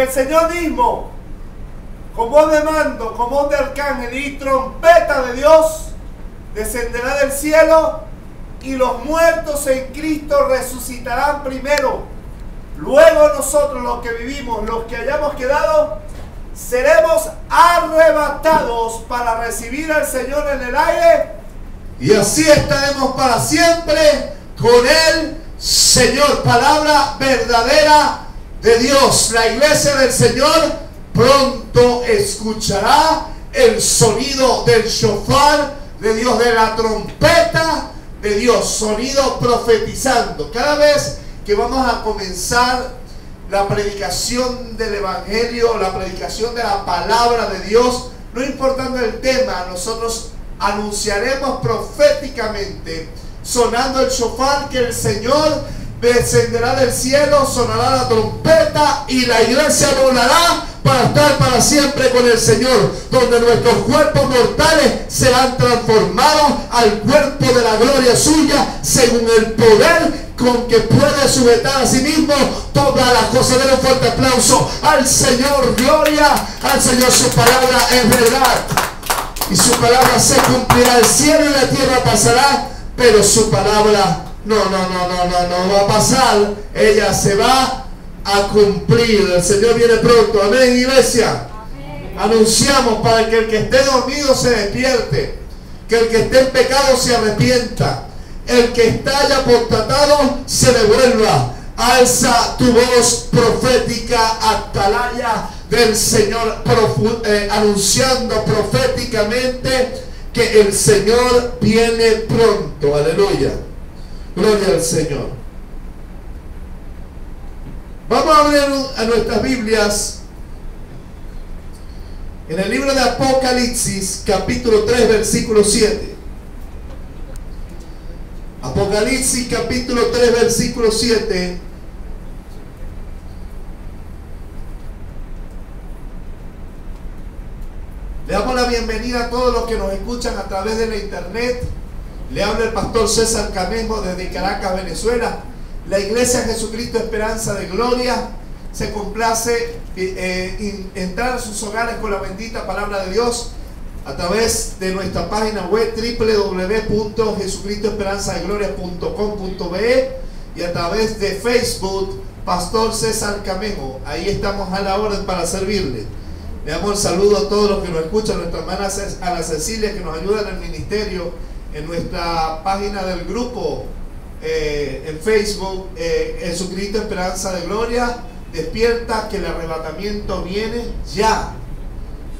el Señor mismo, con voz de mando, con voz de arcángel y trompeta de Dios, descenderá del cielo, y los muertos en Cristo resucitarán primero. Luego nosotros, los que vivimos, los que hayamos quedado, seremos arrebatados para recibir al Señor en el aire, y así estaremos para siempre con el Señor. Palabra verdadera de Dios. La iglesia del Señor pronto escuchará el sonido del shofar de Dios, de la trompeta de Dios, sonido profetizando. Cada vez que vamos a comenzar la predicación del Evangelio, la predicación de la palabra de Dios, no importando el tema, nosotros anunciaremos proféticamente, sonando el shofar, que el Señor descenderá del cielo, sonará la trompeta y la iglesia volará para estar para siempre con el Señor, donde nuestros cuerpos mortales serán transformados al cuerpo de la gloria suya, según el poder con que puede sujetar a sí mismo todas las cosas. Den un fuerte aplauso al Señor. Gloria al Señor. Su palabra es verdad y su palabra se cumplirá. El cielo y la tierra pasará, pero su palabra no va a pasar. Ella se va a cumplir. El Señor viene pronto. Amén, iglesia. Amén. Anunciamos para que el que esté dormido se despierte, que el que esté en pecado se arrepienta, el que está ya apostatado se devuelva. Alza tu voz profética, atalaya del Señor, anunciando proféticamente que el Señor viene pronto. Aleluya. Gloria al Señor. Vamos a abrir a nuestras Biblias en el libro de Apocalipsis, capítulo 3, versículo 7. Apocalipsis capítulo 3, versículo 7. Le damos la bienvenida a todos los que nos escuchan a través de la internet. Le habla el pastor César Camejo desde Caracas, Venezuela. La Iglesia Jesucristo Esperanza de Gloria se complace entrar a sus hogares con la bendita palabra de Dios a través de nuestra página web www.jesucristoesperanzadegloria.com.be y a través de Facebook, Pastor César Camejo. Ahí estamos a la orden para servirle. Le damos el saludo a todos los que nos escuchan, a nuestra hermana Ana Cecilia, que nos ayuda en el ministerio, en nuestra página del grupo en Facebook, Jesucristo Esperanza de Gloria. Despierta, que el arrebatamiento viene ya.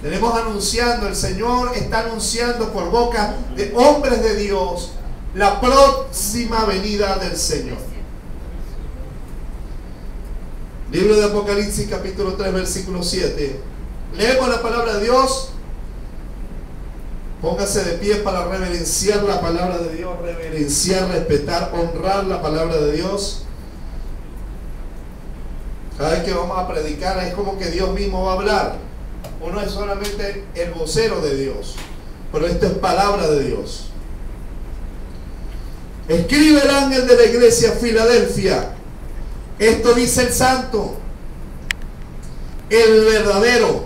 Tenemos anunciando, el Señor está anunciando por boca de hombres de Dios la próxima venida del Señor. Libro de Apocalipsis capítulo 3, versículo 7. Leemos la palabra de Dios. Póngase de pie para reverenciar la palabra de Dios, reverenciar, respetar, honrar la palabra de Dios. Cada vez que vamos a predicar es como que Dios mismo va a hablar. Uno es solamente el vocero de Dios, pero esto es palabra de Dios. Escribe el ángel de la iglesia Filadelfia: esto dice el santo, el verdadero,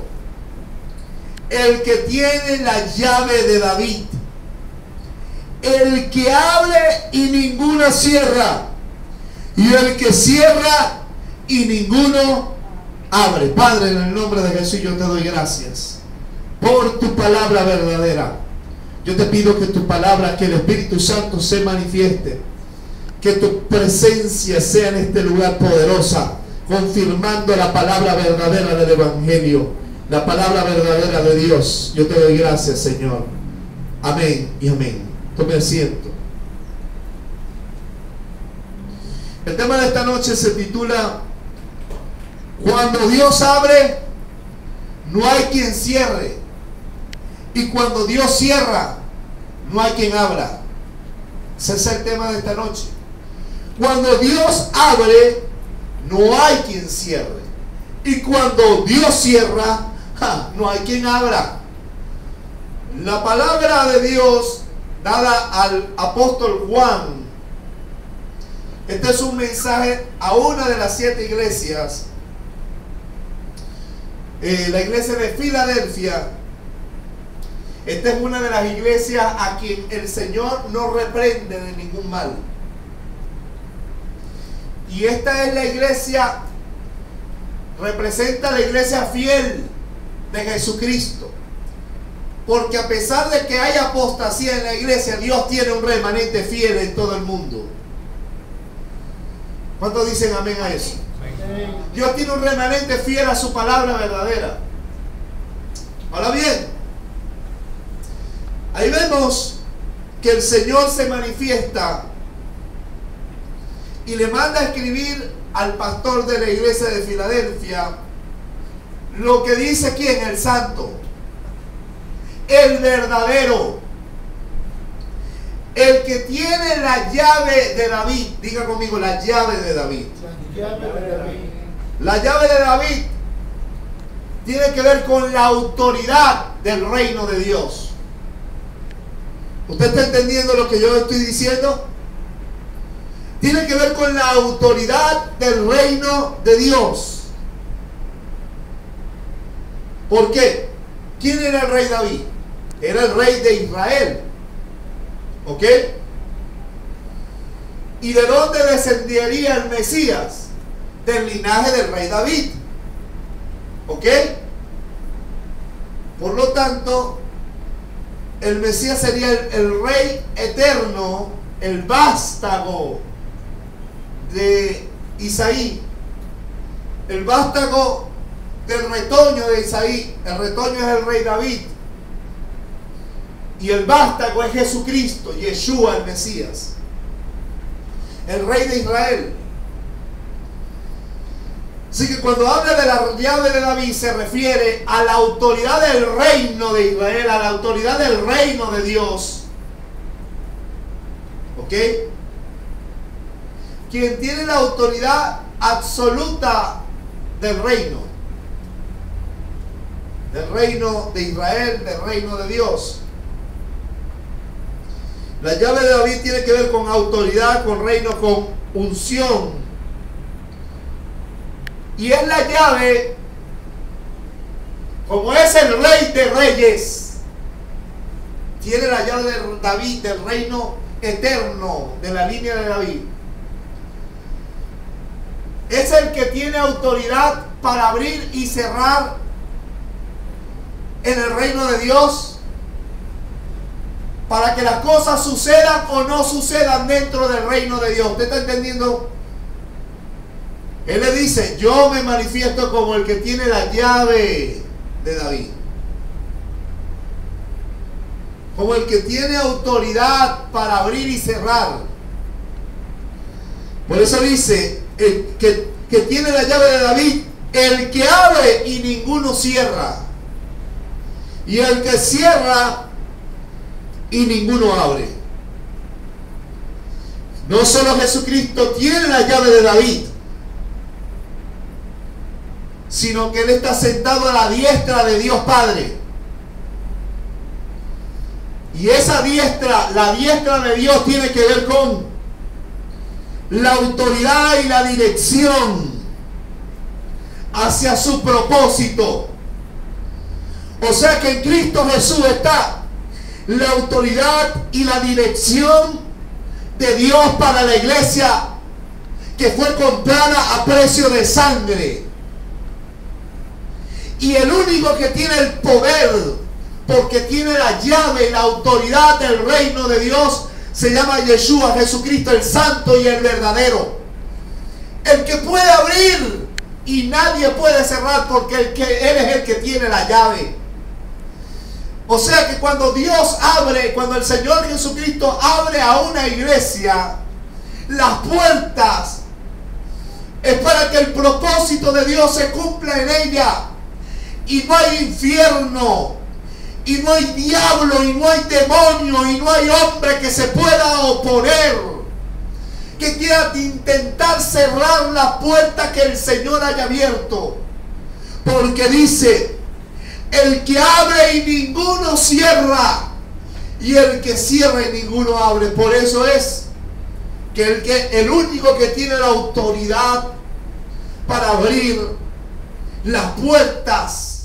el que tiene la llave de David, el que abre y ninguna cierra, y el que cierra y ninguno abre. Padre, en el nombre de Jesús yo te doy gracias por tu palabra verdadera. Yo te pido que tu palabra, que el Espíritu Santo se manifieste, que tu presencia sea en este lugar poderosa, confirmando la palabra verdadera del Evangelio, la palabra verdadera de Dios. Yo te doy gracias, Señor. Amén y amén. Tome asiento. El tema de esta noche se titula: cuando Dios abre, no hay quien cierre, y cuando Dios cierra, no hay quien abra. Ese es el tema de esta noche. Cuando Dios abre, no hay quien cierre, y cuando Dios cierra, no hay quien abra. La palabra de Dios dada al apóstol Juan. Este es un mensaje a una de las 7 iglesias la iglesia de Filadelfia, esta es una de las iglesias a quien el Señor no reprende de ningún mal. Y esta es la iglesia, representa la iglesia fiel de Jesucristo. Porque a pesar de que hay apostasía en la iglesia, Dios tiene un remanente fiel en todo el mundo. ¿Cuántos dicen amén a eso? Dios tiene un remanente fiel a su palabra verdadera. Ahora bien, ahí vemos que el Señor se manifiesta y le manda a escribir al pastor de la iglesia de Filadelfia lo que dice ¿quién? El santo, el verdadero, el que tiene la llave de David. Diga conmigo, la llave de David. La llave de David. La llave de David tiene que ver con la autoridad del reino de Dios. ¿Usted está entendiendo lo que yo estoy diciendo? Tiene que ver con la autoridad del reino de Dios. ¿Por qué? ¿Quién era el rey David? Era el rey de Israel. ¿Ok? ¿Y de dónde descendería el Mesías? Del linaje del rey David. ¿Ok? Por lo tanto, el Mesías sería el rey eterno, el vástago de Isaí, el vástago del retoño de Isaí. El retoño es el rey David y el vástago es Jesucristo, Yeshua, el Mesías, el rey de Israel. Así que cuando habla de la llave de David se refiere a la autoridad del reino de Israel, a la autoridad del reino de Dios. ¿Ok? Quien tiene la autoridad absoluta del reino de Israel, del reino de Dios. La llave de David tiene que ver con autoridad, con reino, con unción. Y es la llave, como es el rey de reyes, tiene la llave de David, del reino eterno, de la línea de David. Es el que tiene autoridad para abrir y cerrar en el reino de Dios, para que las cosas sucedan o no sucedan dentro del reino de Dios. ¿Usted está entendiendo? Él le dice, yo me manifiesto como el que tiene la llave de David, como el que tiene autoridad para abrir y cerrar. Por eso dice, el que tiene la llave de David, el que abre y ninguno cierra, y el que cierra y ninguno abre. No solo Jesucristo tiene la llave de David, sino que Él está sentado a la diestra de Dios Padre. Y esa diestra, la diestra de Dios, tiene que ver con la autoridad y la dirección hacia su propósito. O sea que en Cristo Jesús está la autoridad y la dirección de Dios para la iglesia que fue comprada a precio de sangre. Y el único que tiene el poder, porque tiene la llave y la autoridad del reino de Dios, se llama Yeshua, Jesucristo, el santo y el verdadero. El que puede abrir y nadie puede cerrar, porque Él es el que tiene la llave. O sea que cuando Dios abre, cuando el Señor Jesucristo abre a una iglesia, las puertas es para que el propósito de Dios se cumpla en ella. Y no hay infierno, y no hay diablo, y no hay demonio, y no hay hombre que se pueda oponer, que quiera intentar cerrar la puerta que el Señor haya abierto. Porque dice, el que abre y ninguno cierra, y el que cierra y ninguno abre. Por eso es que el único que tiene la autoridad para abrir las puertas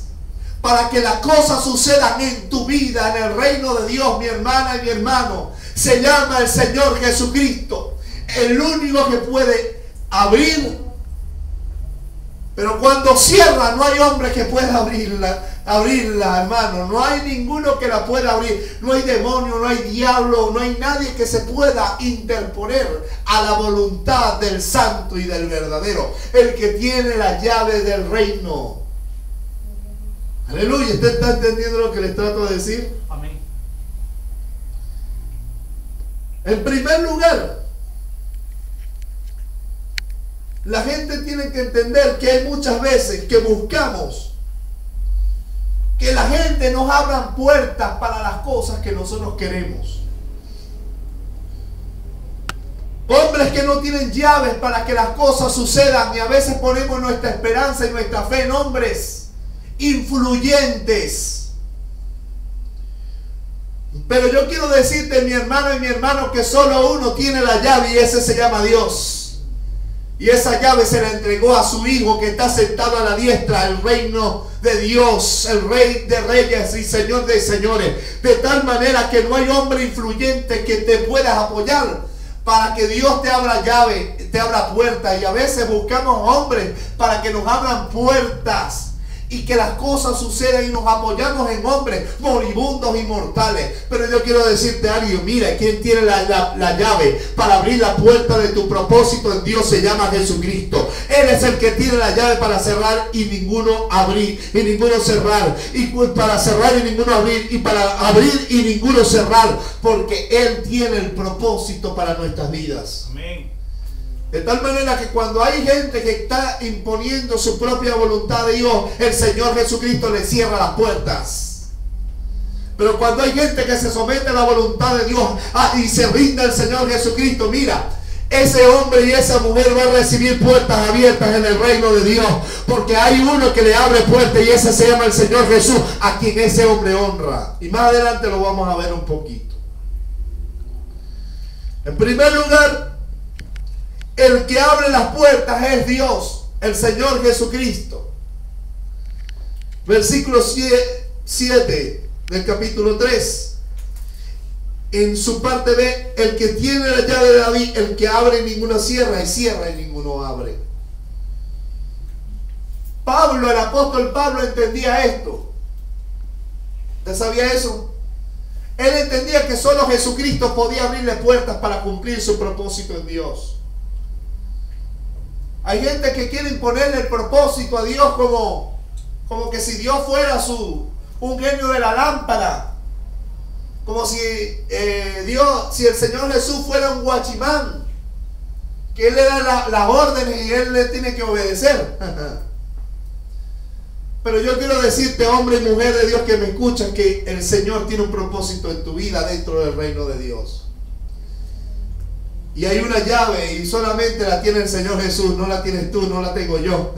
para que las cosas sucedan en tu vida, en el reino de Dios, mi hermana y mi hermano, se llama el Señor Jesucristo, el único que puede abrir. Pero cuando cierra, no hay hombre que pueda abrirla, hermano. No hay ninguno que la pueda abrir. No hay demonio, no hay diablo, no hay nadie que se pueda interponer a la voluntad del santo y del verdadero, el que tiene la llave del reino. Aleluya. ¿Usted está entendiendo lo que les trato de decir? Amén. En primer lugar, la gente tiene que entender que hay muchas veces que buscamos que la gente nos abra puertas para las cosas que nosotros queremos. Hombres que no tienen llaves para que las cosas sucedan, y a veces ponemos nuestra esperanza y nuestra fe en hombres influyentes. Pero yo quiero decirte, mi hermano y mi hermano, que solo uno tiene la llave, y ese se llama Dios. Y esa llave se la entregó a su Hijo, que está sentado a la diestra del reino de Dios, el Rey de Reyes y Señor de Señores. De tal manera que no hay hombre influyente que te puedas apoyar para que Dios te abra llave, te abra puertas. Y a veces buscamos hombres para que nos abran puertas y que las cosas sucedan, y nos apoyamos en hombres moribundos y mortales. Pero yo quiero decirte algo: mira, ¿quién tiene la llave para abrir la puerta de tu propósito en Dios? Se llama Jesucristo. Él es el que tiene la llave para cerrar y ninguno abrir, y ninguno cerrar, y para cerrar y ninguno abrir, y para abrir y ninguno cerrar, porque Él tiene el propósito para nuestras vidas. Amén. De tal manera que cuando hay gente que está imponiendo su propia voluntad de Dios, el Señor Jesucristo le cierra las puertas. Pero cuando hay gente que se somete a la voluntad de Dios y se rinde al Señor Jesucristo, mira, ese hombre y esa mujer va a recibir puertas abiertas en el reino de Dios, porque hay uno que le abre puertas, y ese se llama el Señor Jesús, a quien ese hombre honra. Y más adelante lo vamos a ver un poquito. En primer lugar, el que abre las puertas es Dios, el Señor Jesucristo. Versículo 7 del capítulo 3. En su parte B, el que tiene la llave de David, el que abre y ninguno cierra, y cierra y ninguno abre. Pablo, el apóstol Pablo, entendía esto. ¿Usted sabía eso? Él entendía que solo Jesucristo podía abrirle puertas para cumplir su propósito en Dios. Hay gente que quiere imponerle el propósito a Dios como que si Dios fuera un genio de la lámpara. Como si si el Señor Jesús fuera un guachimán, que Él le da las órdenes y Él le tiene que obedecer. Pero yo quiero decirte, hombre y mujer de Dios que me escuchas, que el Señor tiene un propósito en tu vida dentro del reino de Dios. Y hay una llave, y solamente la tiene el Señor Jesús. No la tienes tú, no la tengo yo.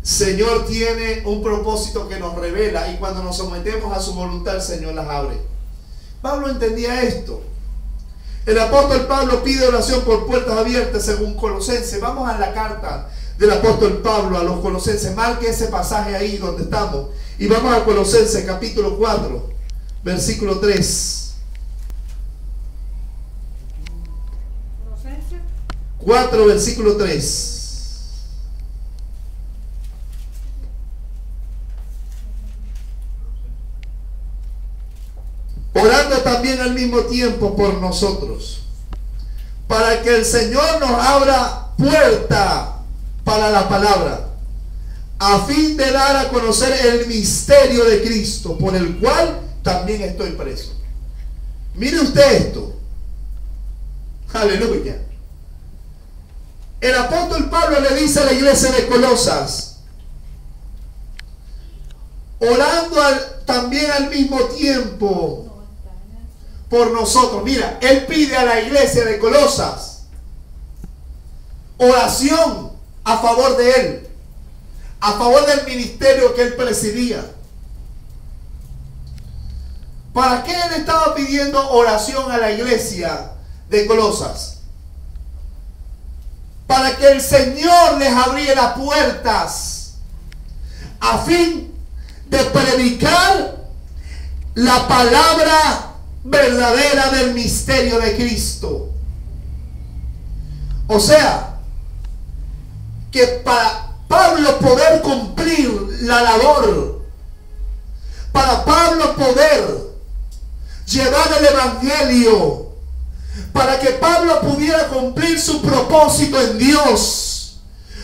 Señor tiene un propósito que nos revela, y cuando nos sometemos a su voluntad, el Señor las abre. Pablo entendía esto. El apóstol Pablo pide oración por puertas abiertas según Colosenses. Vamos a la carta del apóstol Pablo a los Colosenses. Marque ese pasaje ahí donde estamos, y vamos a Colosenses capítulo 4 versículo 3. 4 versículo 3. Orando también al mismo tiempo por nosotros, para que el Señor nos abra puerta para la palabra, a fin de dar a conocer el misterio de Cristo, por el cual también estoy preso. Mire usted esto. Aleluya. El apóstol Pablo le dice a la iglesia de Colosas, orando también al mismo tiempo por nosotros. Mira, él pide a la iglesia de Colosas oración a favor de él, a favor del ministerio que él presidía. ¿Para qué él estaba pidiendo oración a la iglesia de Colosas? Para que el Señor les abriera puertas a fin de predicar la palabra verdadera del misterio de Cristo. O sea, que para Pablo poder cumplir la labor, para Pablo poder llevar el evangelio, para que Pablo pudiera cumplir su propósito en Dios,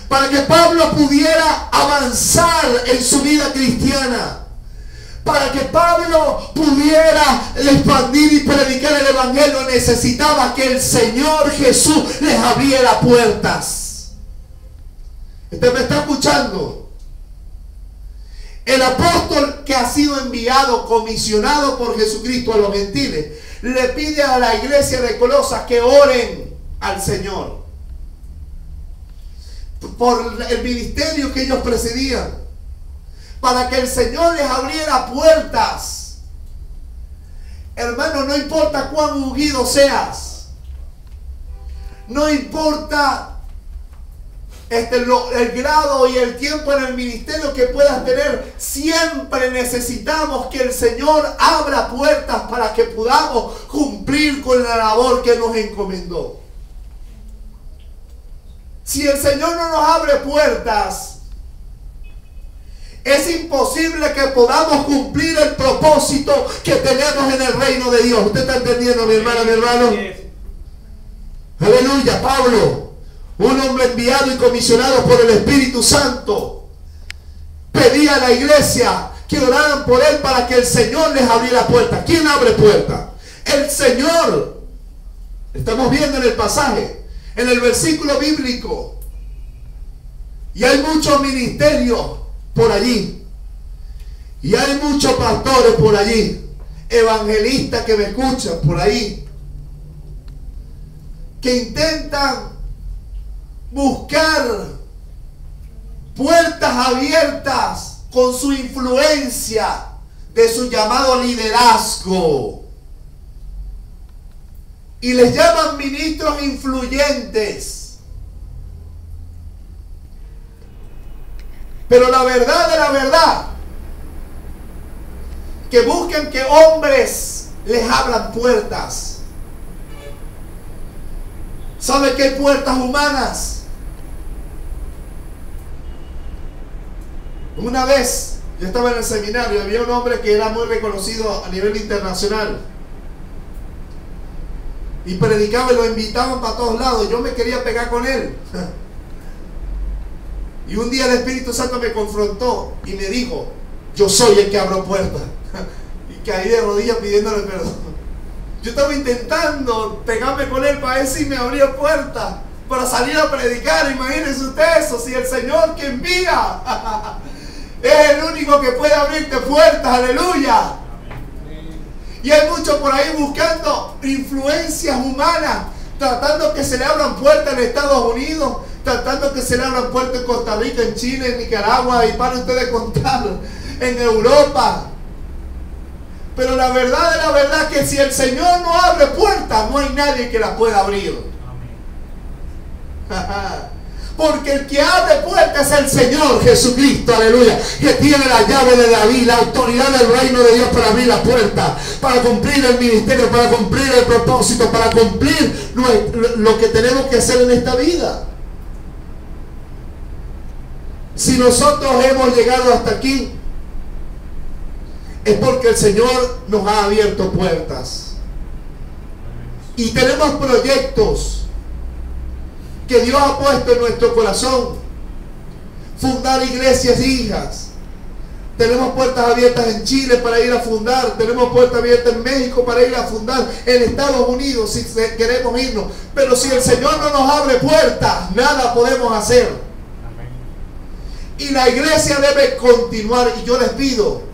para que Pablo pudiera avanzar en su vida cristiana, para que Pablo pudiera expandir y predicar el evangelio, necesitaba que el Señor Jesús les abriera puertas. ¿Usted me está escuchando? El apóstol que ha sido enviado, comisionado por Jesucristo a los gentiles, le pide a la iglesia de Colosas que oren al Señor por el ministerio que ellos presidían, para que el Señor les abriera puertas. Hermano, no importa cuán ungido seas, no importa el grado y el tiempo en el ministerio que puedas tener, siempre necesitamos que el Señor abra puertas para que podamos cumplir con la labor que nos encomendó. Si el Señor no nos abre puertas, es imposible que podamos cumplir el propósito que tenemos en el reino de Dios. ¿Usted está entendiendo, mi hermana, mi hermano? Aleluya. Pablo, un hombre enviado y comisionado por el Espíritu Santo, pedía a la iglesia que oraran por él para que el Señor les abriera puertas. ¿Quién abre puertas? El Señor. Estamos viendo en el pasaje, en el versículo bíblico, y hay muchos ministerios por allí, y hay muchos pastores por allí, evangelistas que me escuchan por ahí, que intentan buscar puertas abiertas con su influencia de su llamado liderazgo, y les llaman ministros influyentes. Pero la verdad de la verdad, que buscan que hombres les abran puertas. ¿Sabe que hay puertas humanas? Una vez yo estaba en el seminario y había un hombre que era muy reconocido a nivel internacional y predicaba y lo invitaban para todos lados. Yo me quería pegar con él. Y un día el Espíritu Santo me confrontó y me dijo: yo soy el que abro puertas. Y caí de rodillas pidiéndole perdón. Yo estaba intentando pegarme con él para ver si me abría puertas para salir a predicar. Imagínense usted eso, si el Señor que envía es el único que puede abrirte puertas. Aleluya. Y hay muchos por ahí buscando influencias humanas, tratando que se le abran puertas en Estados Unidos, tratando que se le abran puertas en Costa Rica, en Chile, en Nicaragua, y para ustedes contar, en Europa. Pero la verdad que si el Señor no abre puertas, no hay nadie que las pueda abrir. Porque el que abre puertas es el Señor Jesucristo, aleluya, que tiene la llave de David, la autoridad del reino de Dios para abrir la puerta, para cumplir el ministerio, para cumplir el propósito, para cumplir lo que tenemos que hacer en esta vida. Si nosotros hemos llegado hasta aquí, es porque el Señor nos ha abierto puertas. Y tenemos proyectos que Dios ha puesto en nuestro corazón. Fundar iglesias hijas. Tenemos puertas abiertas en Chile para ir a fundar. Tenemos puertas abiertas en México para ir a fundar. En Estados Unidos si queremos irnos. Pero si el Señor no nos abre puertas, nada podemos hacer. Y la iglesia debe continuar. Y yo les pido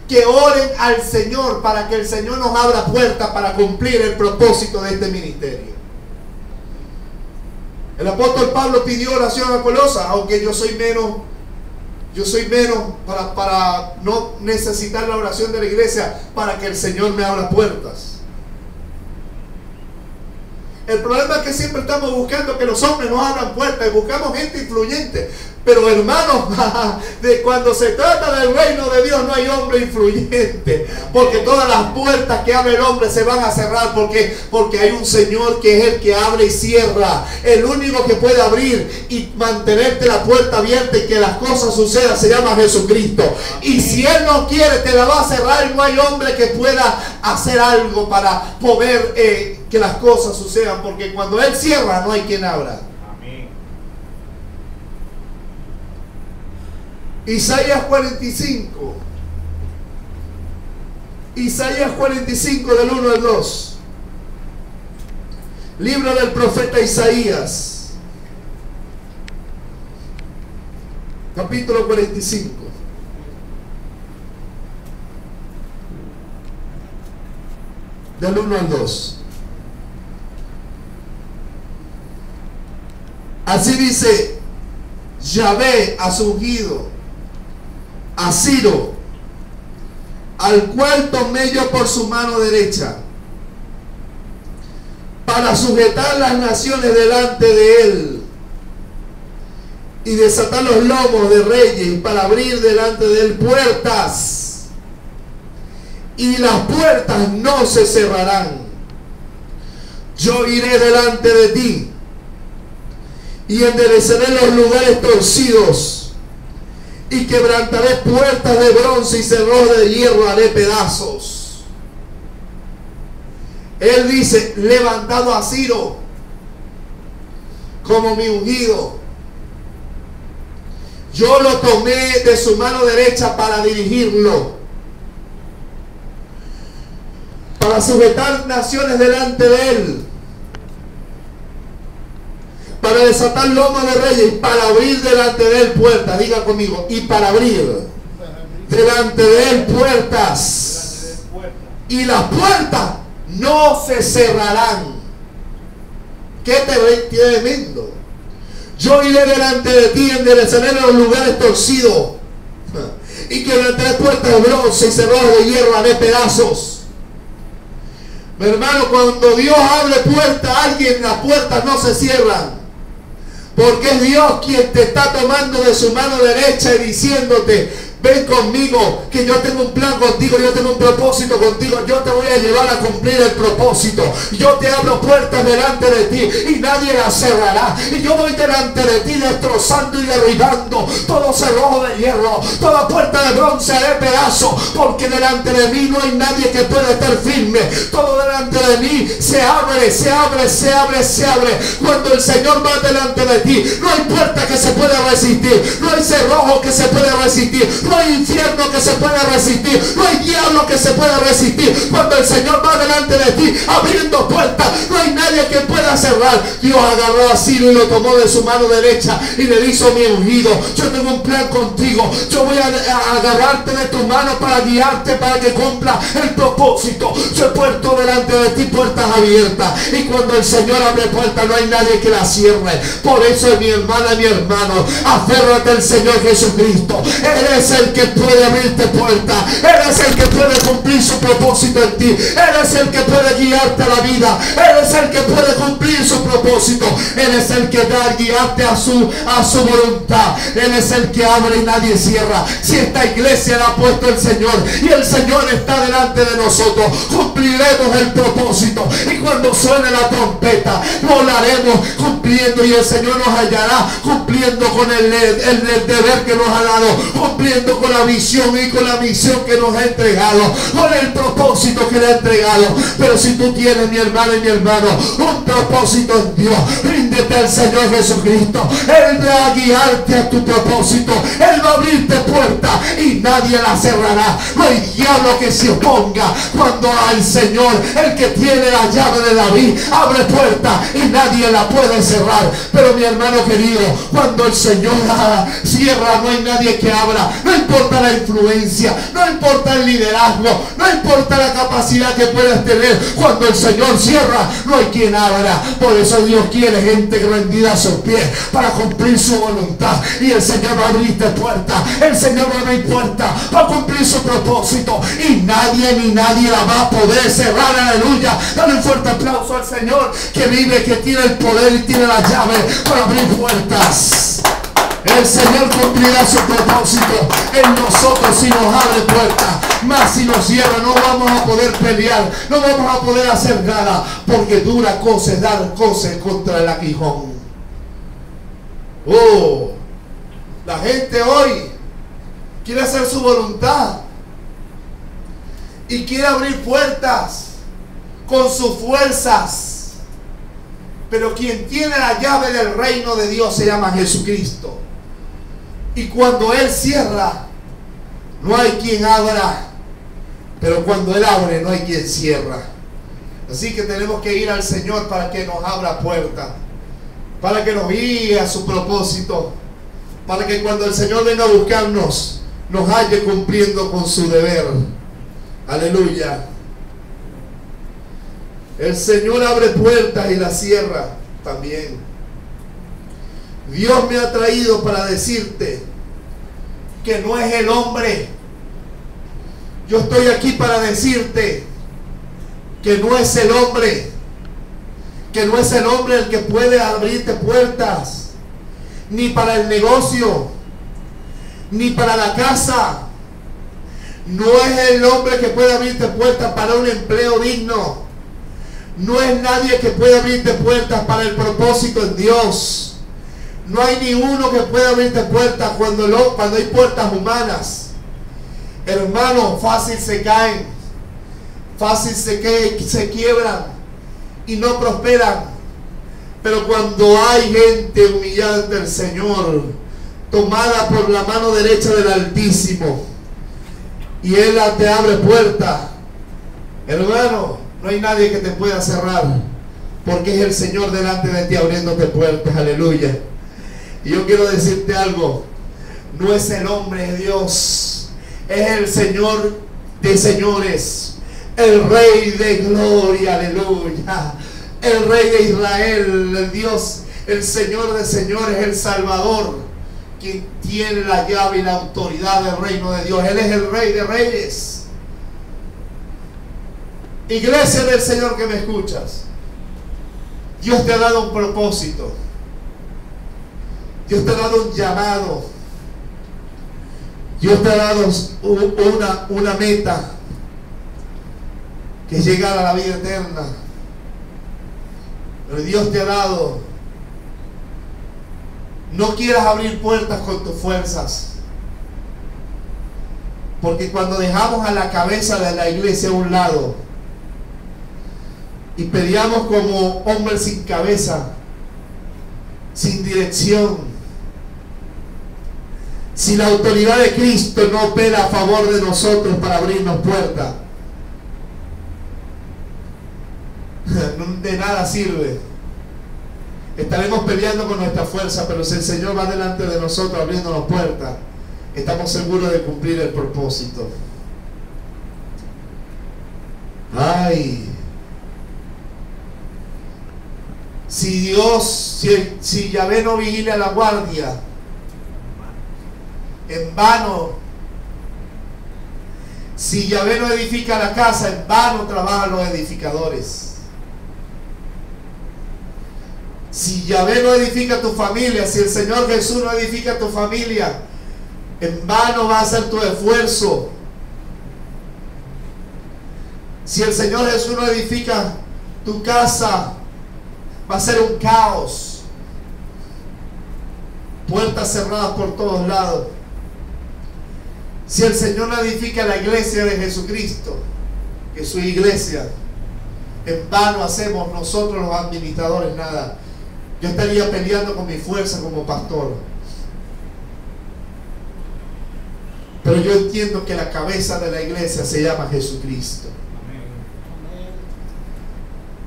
que oren al Señor para que el Señor nos abra puertas para cumplir el propósito de este ministerio. El apóstol Pablo pidió oración a Colosas, aunque yo soy menos para no necesitar la oración de la iglesia, para que el Señor me abra puertas. El problema es que siempre estamos buscando que los hombres nos abran puertas y buscamos gente influyente. Pero hermanos, cuando se trata del reino de Dios no hay hombre influyente, porque todas las puertas que abre el hombre se van a cerrar, porque hay un Señor que es el que abre y cierra. El único que puede abrir y mantenerte la puerta abierta y que las cosas sucedan se llama Jesucristo. Y si Él no quiere, te la va a cerrar, y no hay hombre que pueda hacer algo para poder que las cosas sucedan, porque cuando Él cierra no hay quien abra. Isaías 45. Isaías 45 del 1 al 2. Libro del profeta Isaías. Capítulo 45. Del 1 al 2. Así dice Yahvé a su ungido, a Ciro, al cual tomé yo por su mano derecha, para sujetar las naciones delante de él, y desatar los lomos de reyes, para abrir delante de él puertas, y las puertas no se cerrarán. Yo iré delante de ti, y endereceré los lugares torcidos, y quebrantaré puertas de bronce y cerrojos de hierro haré pedazos. Él dice, levantado a Ciro como mi ungido. Yo lo tomé de su mano derecha para dirigirlo, para sujetar naciones delante de él, para desatar lomas de reyes, para abrir delante de él puertas. Diga conmigo, y para abrir delante de él puertas, y las puertas no se cerrarán. Qué tremendo. Yo iré delante de ti, enderezaré los lugares torcidos, y quebrantaré puertas de bronce y cerrojos de hierro haré pedazos. Mi hermano, cuando Dios abre puertas a alguien, las puertas no se cierran, porque es Dios quien te está tomando de su mano derecha y diciéndote, ven conmigo, que yo tengo un plan contigo, yo tengo un propósito contigo, yo te voy a llevar a cumplir el propósito. Yo te abro puertas delante de ti y nadie las cerrará. Y yo voy delante de ti destrozando y derribando todo cerrojo de hierro, toda puerta de bronce haré pedazo, porque delante de mí no hay nadie que pueda estar firme. Todo delante de mí se abre, se abre, se abre, se abre. Cuando el Señor va delante de ti, no hay puerta que se pueda resistir, no hay cerrojo que se pueda resistir, no hay infierno que se pueda resistir, no hay diablo que se pueda resistir. Cuando el Señor va delante de ti abriendo puertas, no hay nadie que pueda cerrar. Dios agarró a Ciro y lo tomó de su mano derecha y le hizo mi ungido. Yo tengo un plan contigo, yo voy a agarrarte de tu mano para guiarte, para que cumpla el propósito. Yo he puesto delante de ti puertas abiertas, y cuando el Señor abre puertas no hay nadie que las cierre. Por eso, mi hermana y mi hermano, aférrate al Señor Jesucristo. Él es el que puede abrirte puertas, Él es el que puede cumplir su propósito en ti, Él es el que puede guiarte a la vida, Él es el que puede cumplir su propósito, Él es el que da guiarte a su voluntad, Él es el que abre y nadie cierra. Si esta iglesia la ha puesto el Señor y el Señor está delante de nosotros, cumpliremos el propósito, y cuando suene la trompeta volaremos cumpliendo, y el Señor nos hallará cumpliendo con el deber que nos ha dado, cumpliendo con la visión y con la misión que nos ha entregado, con el propósito que le ha entregado. Pero si tú tienes, mi hermana y mi hermano, un propósito en Dios, ríndete al Señor Jesucristo. Él va a guiarte a tu propósito, Él va a abrirte puertas y nadie la cerrará. No hay diablo que se oponga cuando al Señor, el que tiene la llave de David, abre puertas y nadie la puede cerrar. Pero mi hermano querido, cuando el Señor cierra, no hay nadie que abra. No importa la influencia, no importa el liderazgo, no importa la capacidad que puedas tener, cuando el Señor cierra, no hay quien abra. Por eso Dios quiere gente rendida a sus pies para cumplir su voluntad, y el Señor va a abrirte puertas, el Señor va a abrir puertas para cumplir su propósito, y nadie ni nadie la va a poder cerrar. Aleluya. Dale un fuerte aplauso al Señor que vive, que tiene el poder y tiene la llave para abrir puertas. El Señor cumplirá su propósito en nosotros si nos abre puertas. Mas si nos cierra, no vamos a poder pelear, no vamos a poder hacer nada, porque dura cosa es dar cosas contra el aguijón. Oh, la gente hoy quiere hacer su voluntad y quiere abrir puertas con sus fuerzas, pero quien tiene la llave del reino de Dios se llama Jesucristo. Y cuando Él cierra, no hay quien abra, pero cuando Él abre, no hay quien cierra. Así que tenemos que ir al Señor para que nos abra puertas, para que nos guíe a su propósito, para que cuando el Señor venga a buscarnos, nos halle cumpliendo con su deber. Aleluya. El Señor abre puertas y las cierra también. Dios me ha traído para decirte que no es el hombre. Yo estoy aquí para decirte que no es el hombre, que no es el hombre el que puede abrirte puertas, ni para el negocio, ni para la casa. No es el hombre que puede abrirte puertas para un empleo digno. No es nadie que pueda abrirte puertas para el propósito en Dios. No hay ni uno que pueda abrirte puertas cuando hay puertas humanas. Hermano, fácil se caen, fácil se quiebran y no prosperan. Pero cuando hay gente humillada ante el Señor, tomada por la mano derecha del Altísimo, y Él te abre puertas, hermano, no hay nadie que te pueda cerrar, porque es el Señor delante de ti abriéndote puertas. Aleluya. Y yo quiero decirte algo: no es el hombre, es Dios, es el Señor de señores, el Rey de gloria. Aleluya. El Rey de Israel, el Dios, el Señor de señores, el Salvador, quien tiene la llave y la autoridad del reino de Dios. Él es el Rey de reyes. Iglesia del Señor que me escuchas, Dios te ha dado un propósito, Dios te ha dado un llamado, Dios te ha dado una meta, que es llegar a la vida eterna. Pero Dios te ha dado, no quieras abrir puertas con tus fuerzas, porque cuando dejamos a la cabeza de la iglesia a un lado y peleamos como hombres sin cabeza, sin dirección, si la autoridad de Cristo no opera a favor de nosotros para abrirnos puertas, de nada sirve. Estaremos peleando con nuestra fuerza, pero si el Señor va delante de nosotros abriéndonos puertas, estamos seguros de cumplir el propósito. Ay, si Yahvé no vigila la guardia, en vano. Si Yahvé no edifica la casa, en vano trabajan los edificadores. Si Yahvé no edifica tu familia, si el Señor Jesús no edifica tu familia, en vano va a ser tu esfuerzo. Si el Señor Jesús no edifica tu casa, va a ser un caos. Puertas cerradas por todos lados. Si el Señor no edifica la iglesia de Jesucristo, que es su iglesia, en vano hacemos nosotros los administradores nada. Yo estaría peleando con mi fuerza como pastor. Pero yo entiendo que la cabeza de la iglesia se llama Jesucristo.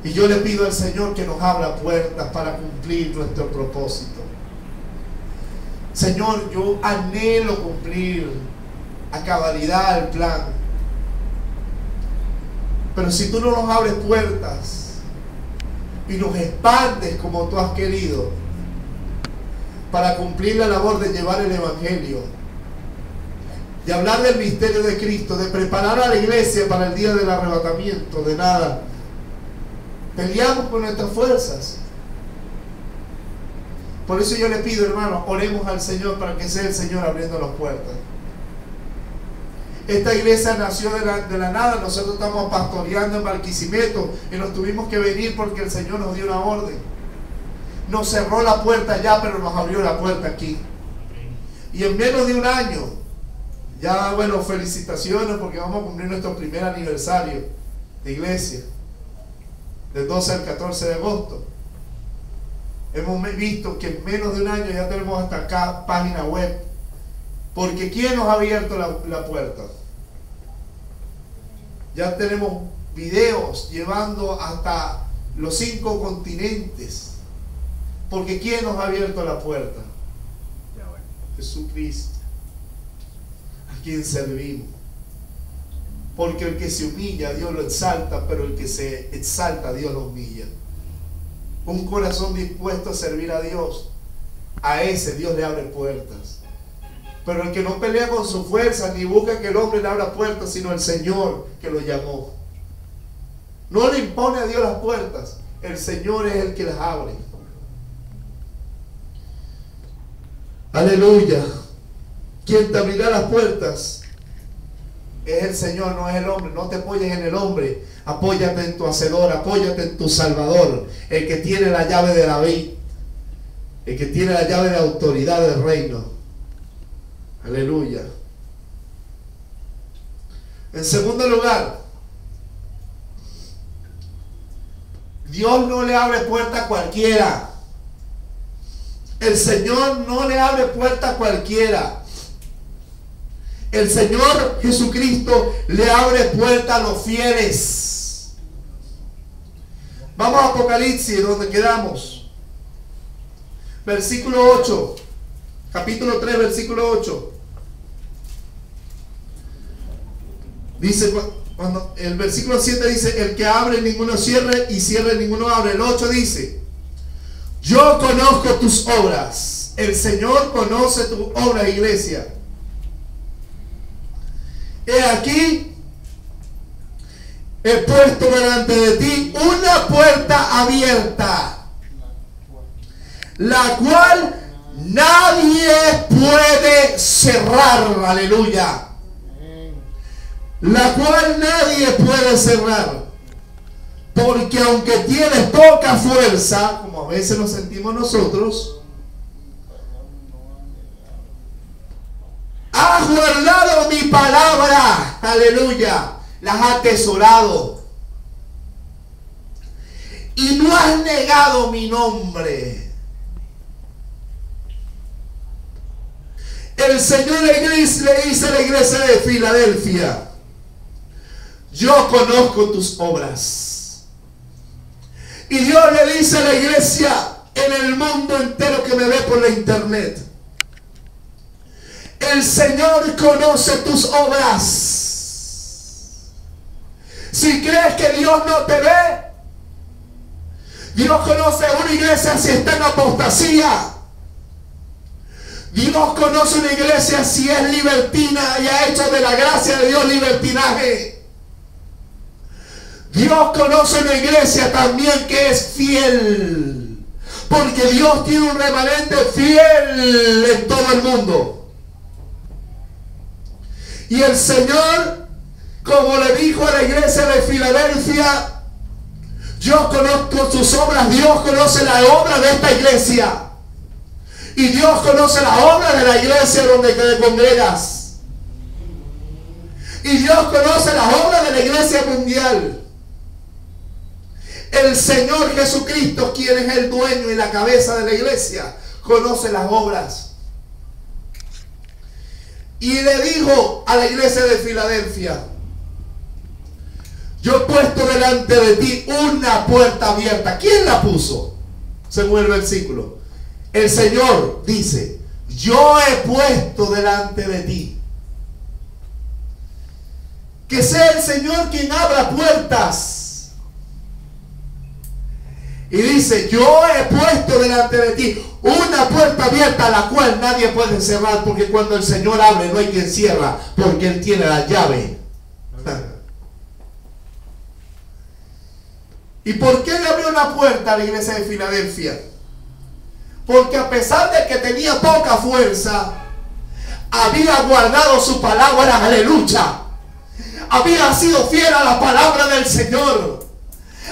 Y yo le pido al Señor que nos abra puertas para cumplir nuestro propósito. Señor, yo anhelo cumplir a cabalidad el plan. Pero si tú no nos abres puertas y nos expandes como tú has querido para cumplir la labor de llevar el evangelio, de hablar del misterio de Cristo, de preparar a la iglesia para el día del arrebatamiento, de nada. Peleamos con nuestras fuerzas. Por eso yo le pido, hermano, oremos al Señor para que sea el Señor abriendo las puertas. Esta iglesia nació de la nada. Nosotros estamos pastoreando en Barquisimeto y nos tuvimos que venir porque el Señor nos dio una orden. Nos cerró la puerta allá, pero nos abrió la puerta aquí. Y en menos de un año, ya bueno, felicitaciones porque vamos a cumplir nuestro primer aniversario de iglesia, del 12 al 14 de agosto. Hemos visto que en menos de un año ya tenemos hasta acá página web. Porque ¿quién nos ha abierto la puerta? Ya tenemos videos llevando hasta los 5 continentes. Porque ¿quién nos ha abierto la puerta? Jesucristo, a quien servimos. Porque el que se humilla, Dios lo exalta, pero el que se exalta, Dios lo humilla. Un corazón dispuesto a servir a Dios, a ese Dios le abre puertas. Pero el que no pelea con su fuerza, ni busca que el hombre le abra puertas, sino el Señor que lo llamó. No le impone a Dios las puertas, el Señor es el que las abre. Aleluya. Quien te abrirá las puertas es el Señor, no es el hombre. No te apoyes en el hombre, apóyate en tu Hacedor, apóyate en tu Salvador, el que tiene la llave de David, el que tiene la llave de autoridad del reino. Aleluya. En segundo lugar, Dios no le abre puerta a cualquiera. El Señor no le abre puerta a cualquiera. El Señor Jesucristo le abre puerta a los fieles. Vamos a Apocalipsis, donde quedamos. Versículo 8. Capítulo 3, versículo 8. Dice, cuando el versículo 7 dice, el que abre ninguno cierre, y cierre ninguno abre. El 8 dice, yo conozco tus obras. El Señor conoce tus obras, iglesia. He aquí, he puesto delante de ti una puerta abierta, la cual nadie puede cerrar. Aleluya. La cual nadie puede cerrar. Porque aunque tienes poca fuerza, como a veces nos sentimos nosotros, has guardado mi palabra, aleluya, las has atesorado y no has negado mi nombre. El Señor le dice a la iglesia de Filadelfia, yo conozco tus obras. Y Dios le dice a la iglesia en el mundo entero que me ve por la internet, el Señor conoce tus obras. Si crees que Dios no te ve, Dios conoce una iglesia si está en apostasía. Dios conoce una iglesia si es libertina y ha hecho de la gracia de Dios libertinaje. Dios conoce una iglesia también que es fiel, porque Dios tiene un remanente fiel en todo el mundo. Y el Señor, como le dijo a la iglesia de Filadelfia, yo conozco sus obras. Dios conoce la obra de esta iglesia, y Dios conoce la obra de la iglesia donde te congregas, y Dios conoce la obra de la iglesia mundial. El Señor Jesucristo, quien es el dueño y la cabeza de la iglesia, conoce las obras. Y le dijo a la iglesia de Filadelfia, yo he puesto delante de ti una puerta abierta. ¿Quién la puso? Según el versículo, el Señor dice, yo he puesto delante de ti. Que sea el Señor quien abra puertas. Y dice, yo he puesto delante de ti una puerta abierta, la cual nadie puede cerrar, porque cuando el Señor abre no hay quien cierra, porque Él tiene la llave. ¿Y por qué le abrió una puerta a la iglesia de Filadelfia? Porque a pesar de que tenía poca fuerza, había guardado su palabra, aleluya. Había sido fiel a la palabra del Señor.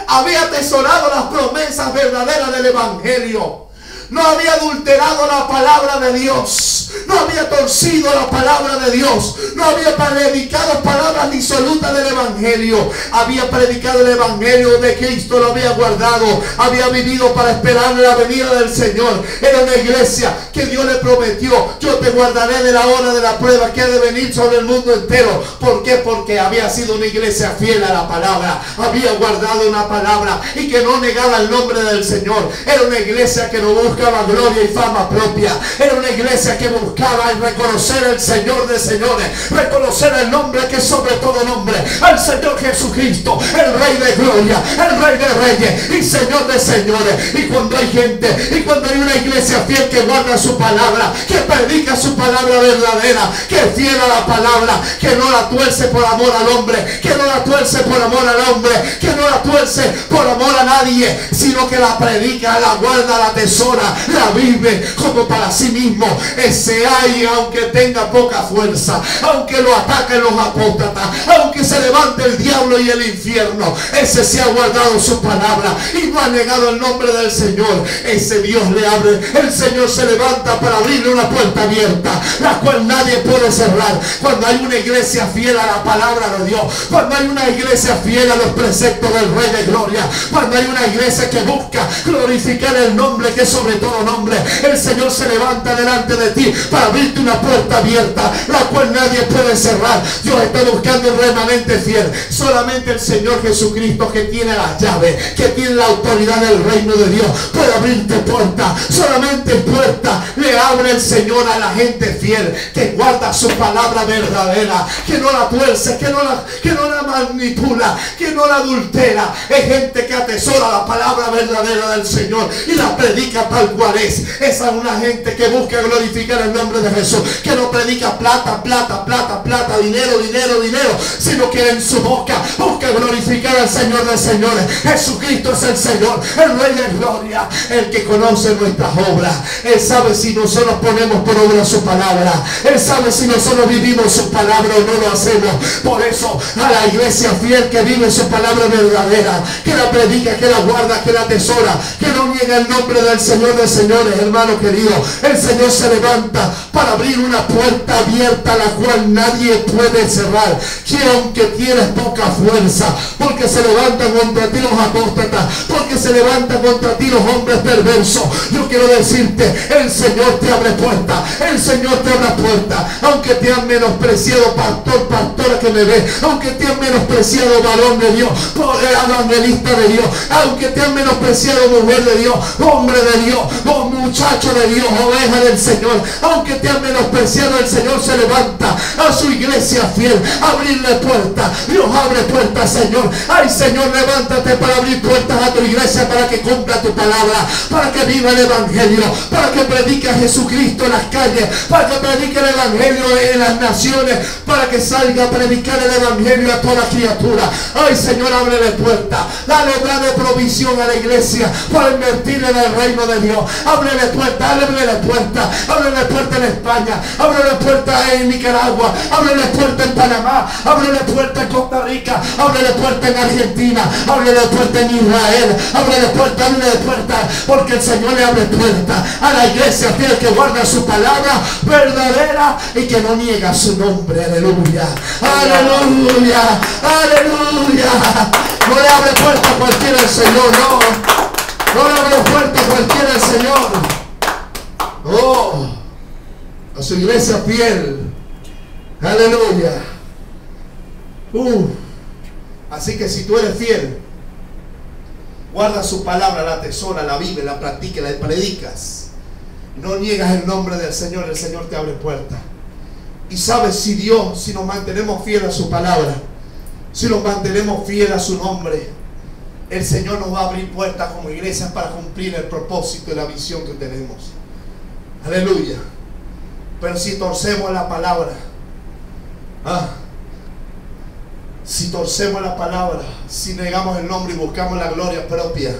Había atesorado las promesas verdaderas del Evangelio. No había adulterado la palabra de Dios. No había torcido la palabra de Dios. No había predicado palabras disolutas del Evangelio. Había predicado el Evangelio de Cristo. Lo había guardado. Había vivido para esperar la venida del Señor. Era una iglesia que Dios le prometió: yo te guardaré de la hora de la prueba que ha de venir sobre el mundo entero. ¿Por qué? Porque había sido una iglesia fiel a la palabra. Había guardado una palabra y que no negaba el nombre del Señor. Era una iglesia que no buscaba gloria y fama propia. Era una iglesia que buscaba reconocer al Señor de señores, reconocer el nombre que es sobre todo nombre, al Señor Jesucristo, el Rey de gloria, el Rey de reyes y Señor de señores. Y cuando hay gente, y cuando hay una iglesia fiel que guarda su palabra, que predica su palabra verdadera, que es fiel a la palabra, que no la tuerce por amor al hombre, que no la tuerce por amor al hombre, que no la tuerce por amor a nadie, sino que la predica, la guarda, la atesora, la vive como para sí mismo. Ese hay, aunque tenga poca fuerza, aunque lo ataquen los apóstatas, aunque se levante el diablo y el infierno, ese se ha guardado su palabra y no ha negado el nombre del Señor. Ese Dios le abre, el Señor se levanta para abrirle una puerta abierta, la cual nadie puede cerrar. Cuando hay una iglesia fiel a la palabra de Dios, cuando hay una iglesia fiel a los preceptos del Rey de gloria, cuando hay una iglesia que busca glorificar el nombre que es sobre todo nombre, el Señor se levanta delante de ti para abrirte una puerta abierta, la cual nadie puede cerrar. Dios está buscando un remanente fiel. Solamente el Señor Jesucristo, que tiene las llaves, que tiene la autoridad del reino de Dios, puede abrirte puerta. Solamente puerta le abre el Señor a la gente fiel, que guarda su palabra verdadera, que no la tuerce, que no la manipula, que no la adultera. Es gente que atesora la palabra verdadera del Señor y la predica tal cual es. Esa es una gente que busca glorificar el nombre de Jesús, que no predica plata, plata, plata, plata, dinero, dinero, dinero, sino que en su boca busca glorificar al Señor de señores. Jesucristo es el Señor, el Rey de gloria, el que conoce nuestras obras. Él sabe si nosotros ponemos por obra su palabra. Él sabe si nosotros vivimos su palabra o no lo hacemos. Por eso a la iglesia fiel que vive su palabra verdadera, que la predica, que la guarda, que la atesora, que no niega el nombre del Señor de señores, hermano querido, el Señor se levanta para abrir una puerta abierta, la cual nadie puede cerrar. Que aunque tienes poca fuerza, porque se levantan contra ti los apóstatas, porque se levantan contra ti los hombres perversos, yo quiero decirte, el Señor te abre puerta, el Señor te abre puerta. Aunque te han menospreciado, pastor, pastora que me ve, aunque te han menospreciado, varón de Dios, evangelista de Dios, aunque te han menospreciado, mujer de Dios, hombre de Dios, muchacho de Dios, oveja del Señor, aunque te han menospreciado, el Señor se levanta a su iglesia fiel a abrirle puertas. Dios abre puertas, Señor. Ay, Señor, levántate para abrir puertas a tu iglesia, para que cumpla tu palabra, para que viva el evangelio, para que predique a Jesucristo en las calles, para que predique el evangelio en las naciones, para que salga a predicar el evangelio a toda criatura. Ay, Señor, ábrele puertas, dale provisión a la iglesia para invertir en el reino de Dios. Ábrele puertas, ábrele puertas, ábrele puertas en España, ábrele puertas en Nicaragua, ábrele puertas en Panamá, ábrele puertas en Costa Rica, ábrele puertas en Argentina, ábrele puertas en Israel, ábrele puertas, porque el Señor le abre puertas a la iglesia fiel que guarda su palabra verdadera y que no niega su nombre. Aleluya, aleluya, aleluya. No le abre puertas a cualquiera el Señor, no le abre puertas a cualquiera el Señor. Oh, a su iglesia fiel. Aleluya. Así que si tú eres fiel, guarda su palabra, la atesora, la vive, la practica, la predicas, no niegas el nombre del Señor, el Señor te abre puertas. Y sabes, si nos mantenemos fieles a su palabra, si nos mantenemos fieles a su nombre, el Señor nos va a abrir puertas como iglesia para cumplir el propósito y la visión que tenemos. Aleluya. Pero si torcemos la palabra, si torcemos la palabra, si negamos el nombre y buscamos la gloria propia,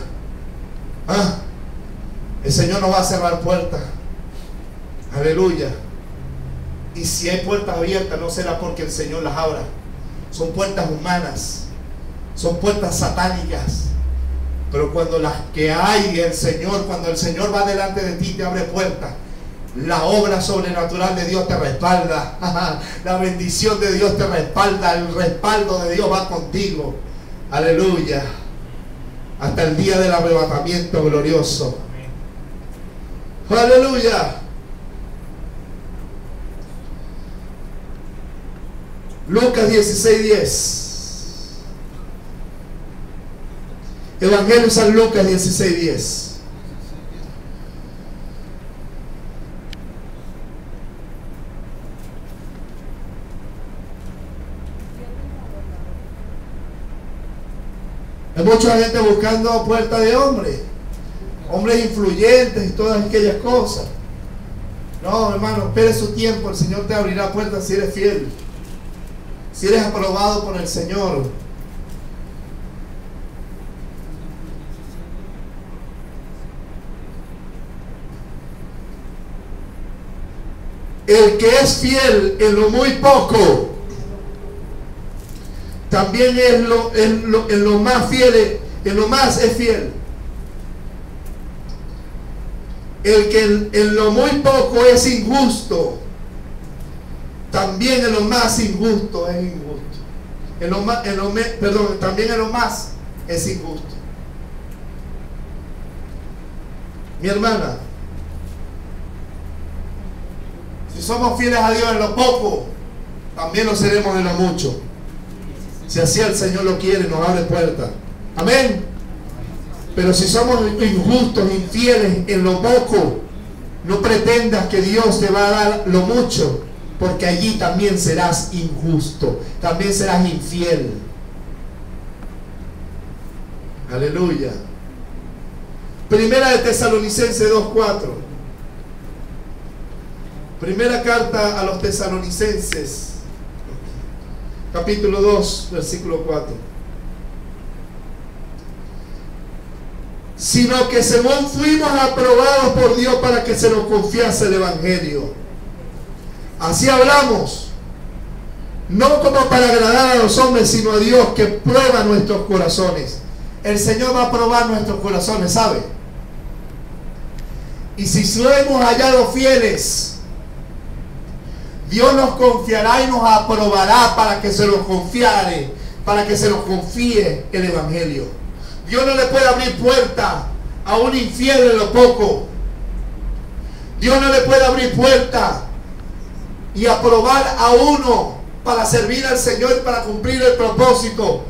El Señor no va a cerrar puertas. Aleluya. Y si hay puertas abiertas, no será porque el Señor las abra. Son puertas humanas. Son puertas satánicas. Pero cuando las que hay el Señor, cuando el Señor va delante de ti y te abre puertas, la obra sobrenatural de Dios te respalda. La bendición de Dios te respalda. El respaldo de Dios va contigo. Aleluya. Hasta el día del arrebatamiento glorioso. Aleluya. Lucas 16:10. Evangelio San Lucas 16:10. Hay mucha gente buscando puertas de hombres influyentes y todas aquellas cosas. No, hermano, espere su tiempo. El Señor te abrirá puertas si eres fiel, si eres aprobado por el Señor. El que es fiel en lo muy poco, también en lo más fiel, en lo más es fiel. El que en lo muy poco es injusto, también en lo más injusto es injusto. También en lo más es injusto. Mi hermana, si somos fieles a Dios en lo poco, también lo seremos en lo mucho. Si así el Señor lo quiere, nos abre puertas. Amén. Pero si somos injustos, infieles en lo poco, no pretendas que Dios te va a dar lo mucho, porque allí también serás injusto, también serás infiel. Aleluya. Primera de Tesalonicenses 2:4. Primera carta a los Tesalonicenses, capítulo 2, versículo 4. Sino que según fuimos aprobados por Dios para que se nos confiase el Evangelio. Así hablamos, no como para agradar a los hombres, sino a Dios que prueba nuestros corazones. El Señor va a probar nuestros corazones, ¿sabe? Y si lo hemos hallado fieles, Dios nos confiará y nos aprobará para que se nos confiare, para que se nos confíe el Evangelio. Dios no le puede abrir puerta a un infiel en lo poco. Dios no le puede abrir puerta y aprobar a uno para servir al Señor y para cumplir el propósito,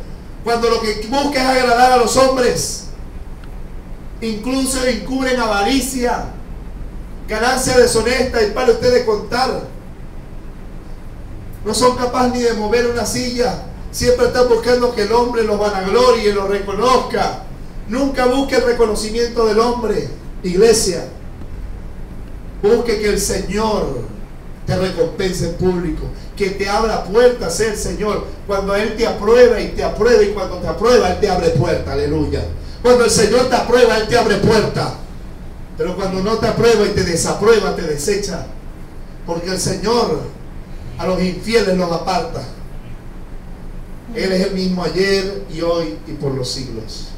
cuando lo que busca es agradar a los hombres. Incluso encubren avaricia, ganancia deshonesta, y para ustedes contar. No son capaces ni de mover una silla. Siempre están buscando que el hombre los vanaglorie y los reconozca. Nunca busque el reconocimiento del hombre. Iglesia, busque que el Señor te recompense en público, que te abra puertas el Señor. Cuando Él te aprueba y te aprueba, y cuando te aprueba Él te abre puerta. Aleluya. Cuando el Señor te aprueba Él te abre puerta. Pero cuando no te aprueba y te desaprueba, te desecha, porque el Señor a los infieles los aparta. Él es el mismo ayer y hoy y por los siglos.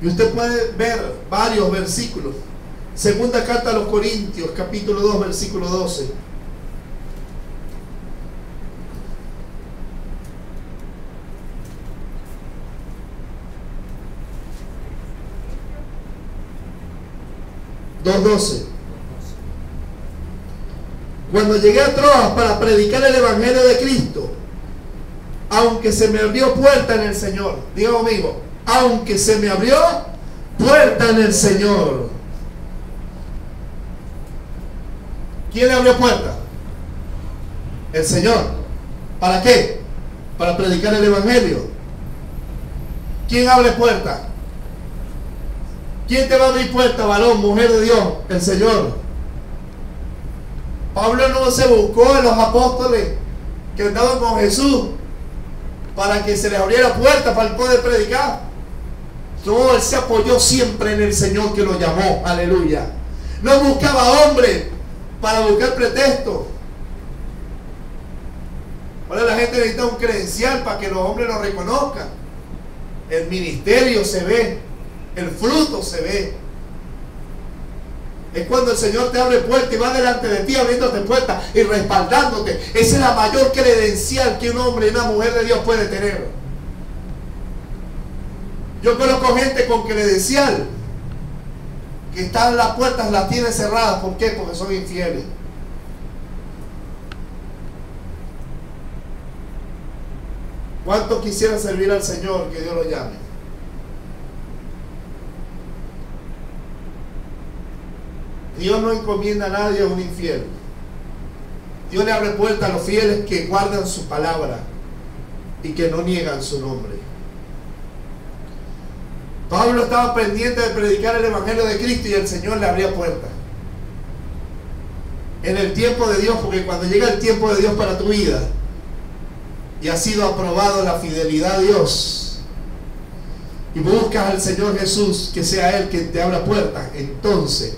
Y usted puede ver varios versículos. Segunda carta a los Corintios, capítulo 2, versículo 12. Cuando llegué a Troas para predicar el Evangelio de Cristo, aunque se me abrió puerta en el Señor, diga conmigo, aunque se me abrió puerta en el Señor. ¿Quién le abrió puerta? El Señor. ¿Para qué? Para predicar el Evangelio. ¿Quién abre puerta? ¿Quién te va a abrir puerta, varón, mujer de Dios? El Señor. Pablo no se buscó en los apóstoles que andaban con Jesús para que se les abriera puerta para el poder predicar. No, él se apoyó siempre en el Señor que lo llamó. Aleluya. No buscaba hombre para buscar pretexto. Ahora la gente necesita un credencial para que los hombres lo reconozcan. El ministerio se ve, el fruto se ve. Es cuando el Señor te abre puertas y va delante de ti abriéndote puertas y respaldándote. Esa es la mayor credencial que un hombre y una mujer de Dios puede tener. Yo conozco gente con credencial que están las puertas, las tiene cerradas. ¿Por qué? Porque son infieles. ¿Cuántos quisieran servir al Señor que Dios lo llame? Dios no encomienda a nadie a un infiel. Dios le abre puerta a los fieles que guardan su palabra y que no niegan su nombre. Pablo estaba pendiente de predicar el Evangelio de Cristo y el Señor le abría puertas. En el tiempo de Dios, porque cuando llega el tiempo de Dios para tu vida y ha sido aprobado la fidelidad a Dios y buscas al Señor Jesús, que sea Él quien te abra puertas, entonces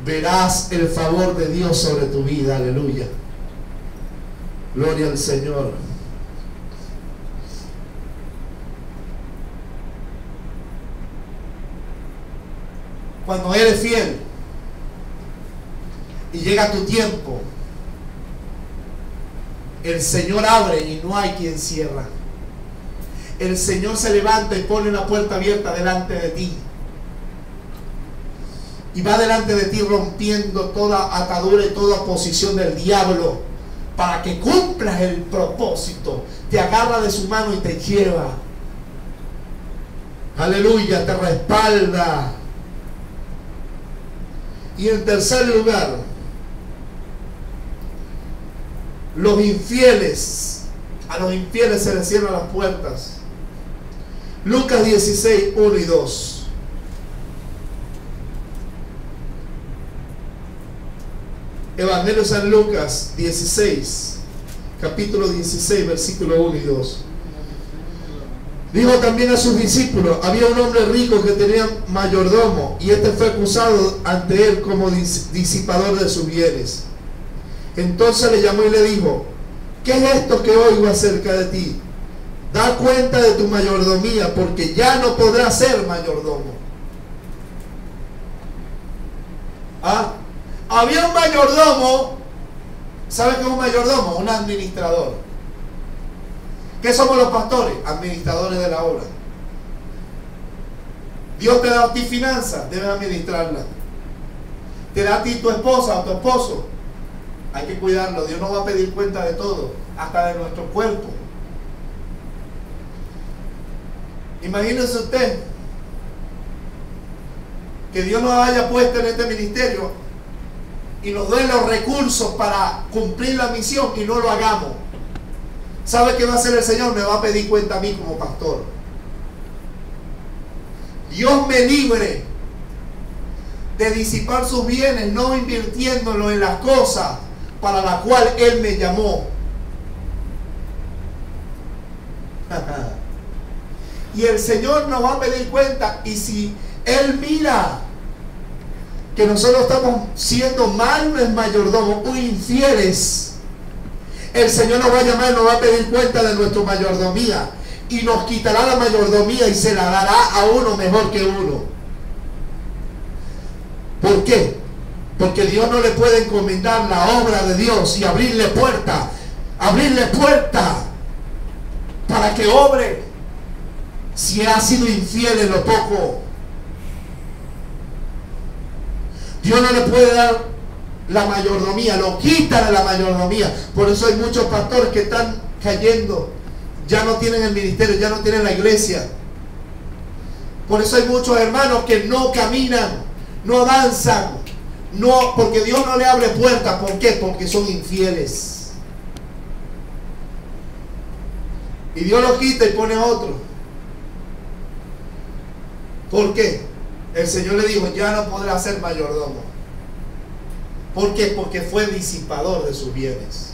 verás el favor de Dios sobre tu vida. Aleluya. Gloria al Señor. Cuando eres fiel y llega tu tiempo, el Señor abre y no hay quien cierra. El Señor se levanta y pone una puerta abierta delante de ti. Y va delante de ti rompiendo toda atadura y toda posición del diablo para que cumplas el propósito. Te agarra de su mano y te lleva. Aleluya, te respalda. Y en tercer lugar, los infieles, a los infieles se les cierran las puertas. Lucas 16, 1 y 2. Evangelio de San Lucas 16, capítulo 16, versículo 1 y 2. Dijo también a sus discípulos: había un hombre rico que tenía mayordomo, y este fue acusado ante él como disipador de sus bienes. Entonces le llamó y le dijo: ¿qué es esto que oigo acerca de ti? Da cuenta de tu mayordomía, porque ya no podrás ser mayordomo. Había un mayordomo. ¿Sabe qué es un mayordomo? Un administrador. ¿Qué somos los pastores? Administradores de la obra. Dios te da a ti finanzas, debes administrarlas. Te da a ti tu esposa o tu esposo, hay que cuidarlo. Dios nos va a pedir cuenta de todo, hasta de nuestro cuerpo. Imagínese usted que Dios nos haya puesto en este ministerio y nos dé los recursos para cumplir la misión y no lo hagamos. ¿Sabe qué va a hacer el Señor? Me va a pedir cuenta a mí como pastor. Dios me libre de disipar sus bienes, no invirtiéndolo en las cosas para las cuales Él me llamó. Y el Señor nos va a pedir cuenta. Y si Él mira que nosotros estamos siendo malos mayordomos o infieles, el Señor nos va a llamar y nos va a pedir cuenta de nuestra mayordomía. Y nos quitará la mayordomía y se la dará a uno mejor que uno. ¿Por qué? Porque Dios no le puede encomendar la obra de Dios y abrirle puerta para que obre si ha sido infiel en lo poco. Dios no le puede dar la mayordomía, lo quita de la mayordomía. Por eso hay muchos pastores que están cayendo, ya no tienen el ministerio, ya no tienen la iglesia. Por eso hay muchos hermanos que no caminan, no avanzan, no, porque Dios no le abre puertas. ¿Por qué? Porque son infieles. Y Dios lo quita y pone a otro. ¿Por qué? El Señor le dijo: ya no podrá ser mayordomo. ¿Por qué? Porque fue disipador de sus bienes.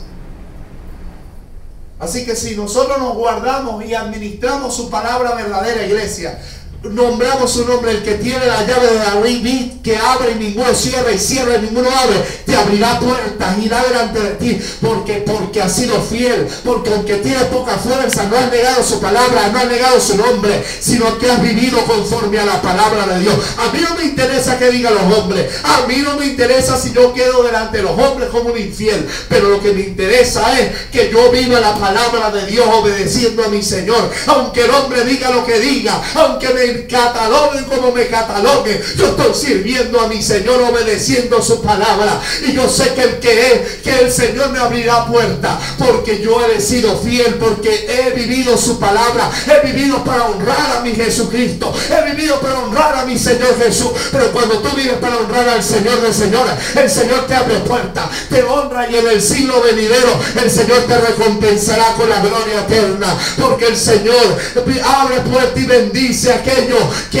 Así que si nosotros nos guardamos y administramos su palabra verdadera, iglesia, nombramos su nombre, el que tiene la llave de David, que abre y ninguno cierra, y cierra y ninguno abre, te abrirá puertas, irá delante de ti, porque has sido fiel, porque aunque tienes poca fuerza, no has negado su palabra, no has negado su nombre, sino que has vivido conforme a la palabra de Dios. A mí no me interesa que digan los hombres, a mí no me interesa si yo quedo delante de los hombres como un infiel, pero lo que me interesa es que yo viva la palabra de Dios obedeciendo a mi Señor, aunque el hombre diga lo que diga, aunque me cataloguen como me cataloguen, yo estoy sirviendo a mi Señor, obedeciendo su palabra, y yo sé que el Señor me abrirá puertas, porque yo he sido fiel, porque he vivido su palabra, he vivido para honrar a mi Jesucristo, he vivido para honrar a mi Señor Jesús. Pero cuando tú vives para honrar al Señor de señores, el Señor te abre puertas, te honra, y en el siglo venidero el Señor te recompensará con la gloria eterna, porque el Señor abre puertas y bendice a aquellos que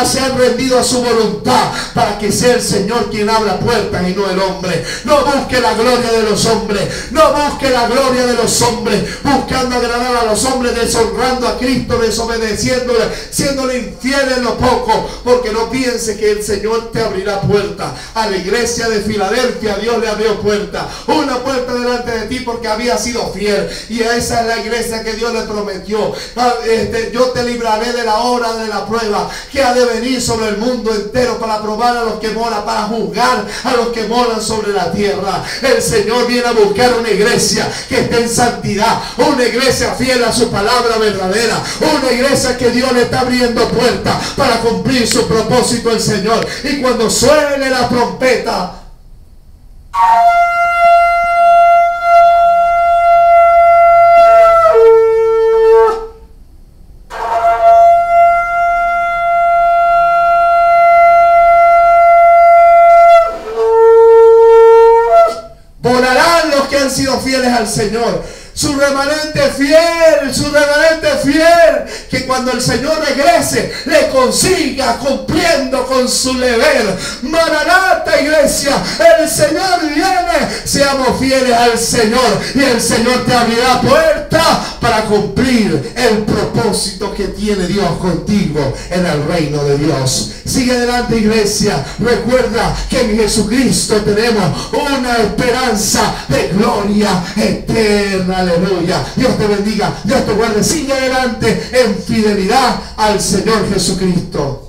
se han rendido a su voluntad, para que sea el Señor quien abra puertas y no el hombre. No busque la gloria de los hombres, no busque la gloria de los hombres, buscando agradar a los hombres, deshonrando a Cristo, desobedeciéndole, siéndole infiel en lo poco, porque no piense que el Señor te abrirá puertas. A la iglesia de Filadelfia Dios le abrió puerta, una puerta delante de ti, porque había sido fiel, y esa es la iglesia que Dios le prometió. Yo te libraré de la hora de la prueba que ha de venir sobre el mundo entero, para probar a los que moran, para juzgar a los que moran sobre la tierra. El Señor viene a buscar una iglesia que esté en santidad, una iglesia fiel a su palabra verdadera, una iglesia que Dios le está abriendo puertas para cumplir su propósito el Señor. Y cuando suene la trompeta, volarán los que han sido fieles al Señor. Su remanente fiel, que cuando el Señor regrese le consiga cumpliendo con su deber. Maranata, iglesia, el Señor viene. Seamos fieles al Señor, y el Señor te abrirá puertas para cumplir el propósito que tiene Dios contigo en el reino de Dios. Sigue adelante, iglesia. Recuerda que en Jesucristo tenemos una esperanza de gloria eterna. Aleluya. Dios te bendiga, Dios te guarde. Sigue adelante en fidelidad al Señor Jesucristo.